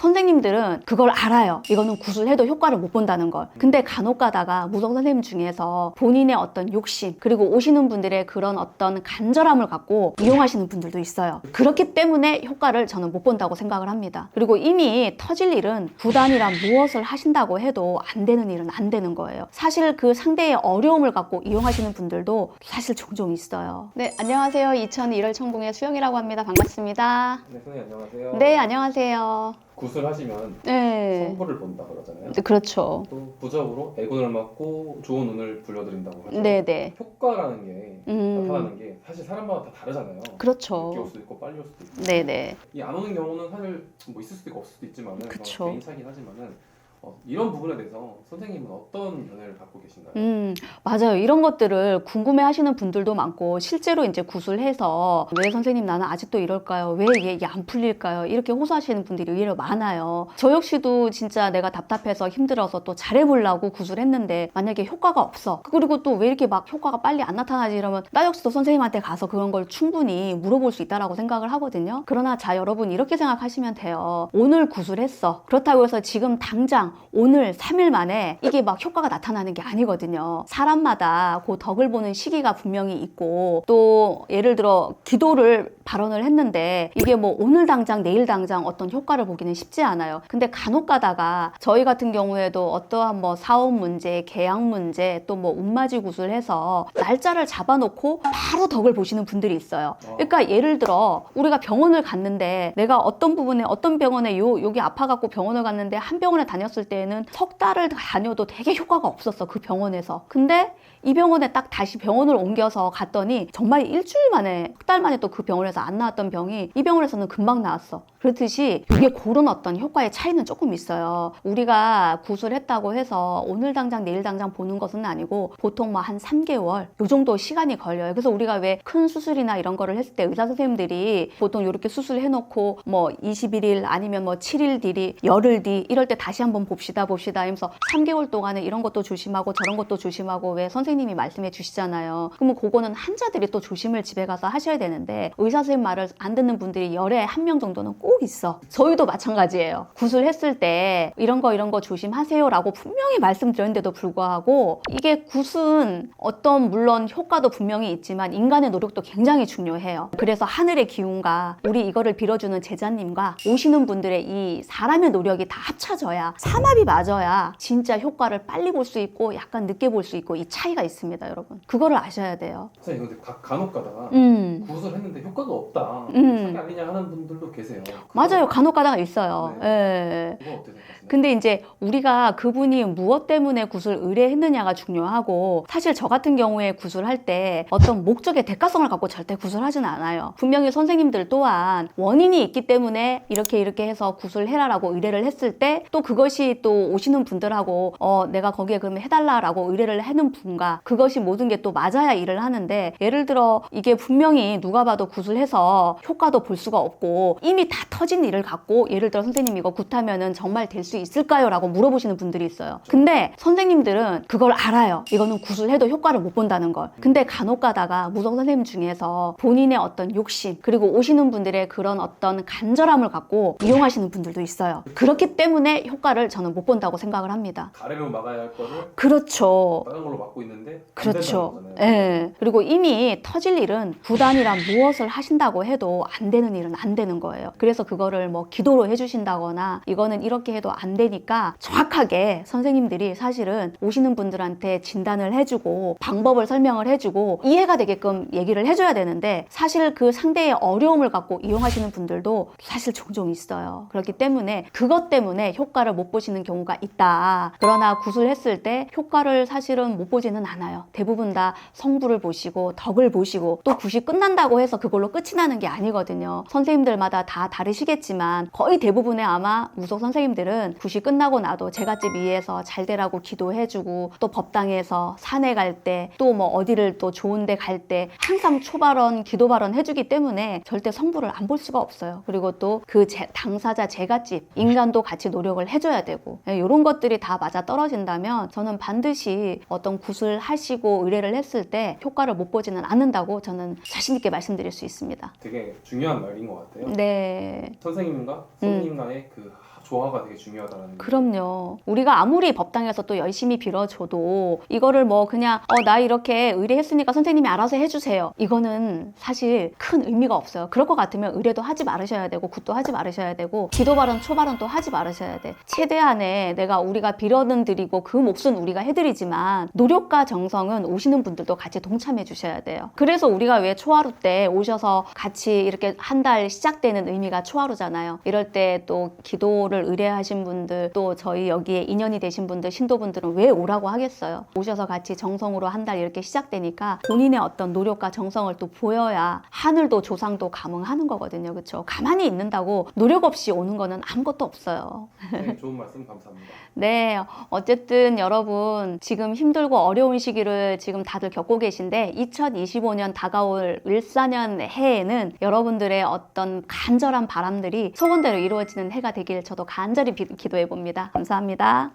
선생님들은 그걸 알아요. 이거는 구술해도 효과를 못 본다는 걸. 근데 간혹 가다가 무속 선생님 중에서 본인의 어떤 욕심, 그리고 오시는 분들의 그런 어떤 간절함을 갖고 이용하시는 분들도 있어요. 그렇기 때문에 효과를 저는 못 본다고 생각을 합니다. 그리고 이미 터질 일은 구단이란 무엇을 하신다고 해도 안 되는 일은 안 되는 거예요. 사실 그 상대의 어려움을 갖고 이용하시는 분들도 사실 종종 있어요. 네, 안녕하세요. 2001월 천궁의 수영이라고 합니다. 반갑습니다. 네, 선생님 안녕하세요. 네, 안녕하세요. 구술하시면 네. 성부를 본다 그러잖아요. 네, 그렇죠. 또 부적으로 애군을 맞고 좋은 운을 불려드린다고 하죠. 네네. 효과라는 게 나타나는 게 사실 사람마다 다 다르잖아요. 그렇죠. 늦게 올 수도 있고 빨리 올 수도 있고. 네네. 이 안 오는 경우는 사실 뭐 있을 수도 있고 없을 수도 있지만은 그쵸. 개인 차이긴 하지만은 이런 부분에 대해서 선생님은 어떤 견해를 갖고 계신가요? 맞아요. 이런 것들을 궁금해 하시는 분들도 많고, 실제로 이제 구술해서 왜 선생님 나는 아직도 이럴까요? 왜 이게 안 풀릴까요? 이렇게 호소하시는 분들이 의외로 많아요. 저 역시도 진짜 내가 답답해서 힘들어서 또 잘해보려고 구술했는데 만약에 효과가 없어. 그리고 또 왜 이렇게 막 효과가 빨리 안 나타나지? 이러면 나 역시도 선생님한테 가서 그런 걸 충분히 물어볼 수 있다라고 생각을 하거든요. 그러나 자, 여러분 이렇게 생각하시면 돼요. 오늘 구술했어. 그렇다고 해서 지금 당장 오늘 3일 만에 이게 막 효과가 나타나는 게 아니거든요. 사람마다 그 덕을 보는 시기가 분명히 있고, 또 예를 들어 기도를 발언을 했는데 이게 뭐 오늘 당장 내일 당장 어떤 효과를 보기는 쉽지 않아요. 근데 간혹 가다가 저희 같은 경우에도 어떠한 뭐 사업 문제, 계약 문제, 또 뭐 운맞이 구술해서 날짜를 잡아놓고 바로 덕을 보시는 분들이 있어요. 그러니까 예를 들어 우리가 병원을 갔는데 내가 어떤 부분에 어떤 병원에 여기 아파갖고 병원을 갔는데 한 병원에 다녔을 때에는 석 달을 다녀도 되게 효과가 없었어, 그 병원에서. 근데 이 병원에 딱 다시 병원을 옮겨서 갔더니 정말 일주일 만에, 석 달 만에 또 그 병원에서 안 나왔던 병이 이 병원에서는 금방 나왔어. 그렇듯이 이게 그런 어떤 효과의 차이는 조금 있어요. 우리가 구술했다고 해서 오늘 당장 내일 당장 보는 것은 아니고 보통 뭐 한 3개월 요 정도 시간이 걸려요. 그래서 우리가 왜 큰 수술이나 이런 거를 했을 때 의사 선생님들이 보통 이렇게 수술해놓고 뭐 21일 아니면 뭐 7일 뒤, 열흘 뒤 이럴 때 다시 한번 봅시다 하면서 3개월 동안에 이런 것도 조심하고 저런 것도 조심하고 왜 선생님이 말씀해 주시잖아요. 그러면 그거는 환자들이 또 조심을 집에 가서 하셔야 되는데 의사 선생님 말을 안 듣는 분들이 열에 한 명 정도는 꼭 있어. 저희도 마찬가지예요. 구술했을 때 이런 거 조심하세요 라고 분명히 말씀드렸는데도 불구하고 이게 굿은 어떤 물론 효과도 분명히 있지만 인간의 노력도 굉장히 중요해요. 그래서 하늘의 기운과 우리 이거를 빌어주는 제자님과 오시는 분들의 이 사람의 노력이 다 합쳐져야, 삼합이 맞아야 진짜 효과를 빨리 볼 수 있고 약간 늦게 볼 수 있고, 이 차이가 있습니다, 여러분. 그거를 아셔야 돼요. 선생님 근데 간혹 가다가 구술했는데 효과가 없다, 사기 아니냐 하는 분들도 계세요. 맞아요. 간혹 가다가 있어요. 네. 예. 그거 어떻게 생각하세요? 근데 이제 우리가 그분이 무엇 때문에 굿을 의뢰했느냐가 중요하고, 사실 저 같은 경우에 굿을 할 때 어떤 목적의 대가성을 갖고 절대 굿을 하진 않아요. 분명히 선생님들 또한 원인이 있기 때문에 이렇게 해서 굿을 해라라고 의뢰를 했을 때 또 그것이 또 오시는 분들하고 내가 거기에 그러면 해달라라고 의뢰를 하는 분과 그것이 모든 게 또 맞아야 일을 하는데, 예를 들어 이게 분명히 누가 봐도 굿을 해서 효과도 볼 수가 없고 이미 다 터진 일을 갖고 예를 들어 선생님 이거 굿하면은 정말 될 수 있을까요? 라고 물어보시는 분들이 있어요. 근데 선생님들은 그걸 알아요. 이거는 구술해도 효과를 못 본다는 걸. 근데 간혹 가다가 무속 선생님 중에서 본인의 어떤 욕심, 그리고 오시는 분들의 그런 어떤 간절함을 갖고 이용하시는 분들도 있어요. 그렇기 때문에 효과를 저는 못 본다고 생각을 합니다. 가래로 막아야 할 거를 그렇죠. 다른 걸로 막고 있는데 안 그렇죠. 된다는 거잖아요. 예. 그리고 이미 터질 일은 구단이란 무엇을 하신다고 해도 안 되는 일은 안 되는 거예요. 그래서 그거를 뭐 기도로 해주신다거나 이거는 이렇게 해도 안 되니까 정확하게 선생님들이 사실은 오시는 분들한테 진단을 해주고 방법을 설명을 해주고 이해가 되게끔 얘기를 해줘야 되는데, 사실 그 상대의 어려움을 갖고 이용하시는 분들도 사실 종종 있어요. 그렇기 때문에 그것 때문에 효과를 못 보시는 경우가 있다. 그러나 구술했을 때 효과를 사실은 못 보지는 않아요. 대부분 다 성부를 보시고 덕을 보시고, 또 굿이 끝난다고 해서 그걸로 끝이 나는 게 아니거든요. 선생님들마다 다 다르시겠지만 거의 대부분의 아마 무속 선생님들은 굿이 끝나고 나도 제갓집 위에서 잘 되라고 기도해주고, 또 법당에서 산에 갈 때, 또 뭐 어디를 또 좋은 데 갈 때 항상 초발언, 기도 발언 해주기 때문에 절대 성부를 안 볼 수가 없어요. 그리고 또 그 당사자 제갓집 인간도 같이 노력을 해줘야 되고, 이런 것들이 다 맞아 떨어진다면 저는 반드시 어떤 굿을 하시고 의뢰를 했을 때 효과를 못 보지는 않는다고 저는 자신 있게 말씀드릴 수 있습니다. 되게 중요한 말인 것 같아요. 네. 선생님과 선생님 간의 그 조화가 되게 중요하다는. 그럼요. 우리가 아무리 법당에서 또 열심히 빌어줘도 이거를 뭐 그냥 나 이렇게 의뢰했으니까 선생님이 알아서 해주세요. 이거는 사실 큰 의미가 없어요. 그럴 것 같으면 의뢰도 하지 말으셔야 되고 굿도 하지 말으셔야 되고 기도 발언, 초발언도 하지 말으셔야 돼. 최대한의 우리가 빌어는 드리고 그 몫은 우리가 해드리지만 노력과 정성은 오시는 분들도 같이 동참해 주셔야 돼요. 그래서 우리가 왜 초하루 때 오셔서 같이 이렇게 한 달 시작되는 의미가 초하루잖아요. 이럴 때 또 기도를 의뢰하신 분들 또 저희 여기에 인연이 되신 분들 신도분들은 왜 오라고 하겠어요. 오셔서 같이 정성으로 한 달 이렇게 시작되니까 본인의 어떤 노력과 정성을 또 보여야 하늘도 조상도 감응하는 거거든요. 그렇죠? 가만히 있는다고 노력 없이 오는 거는 아무것도 없어요. 네, 좋은 말씀 감사합니다. 네, 어쨌든 여러분 지금 힘들고 어려운 시기를 지금 다들 겪고 계신데 2025년 다가올 을사년 해에는 여러분들의 어떤 간절한 바람들이 소원대로 이루어지는 해가 되길 저도 간절히 기도해 봅니다. 감사합니다.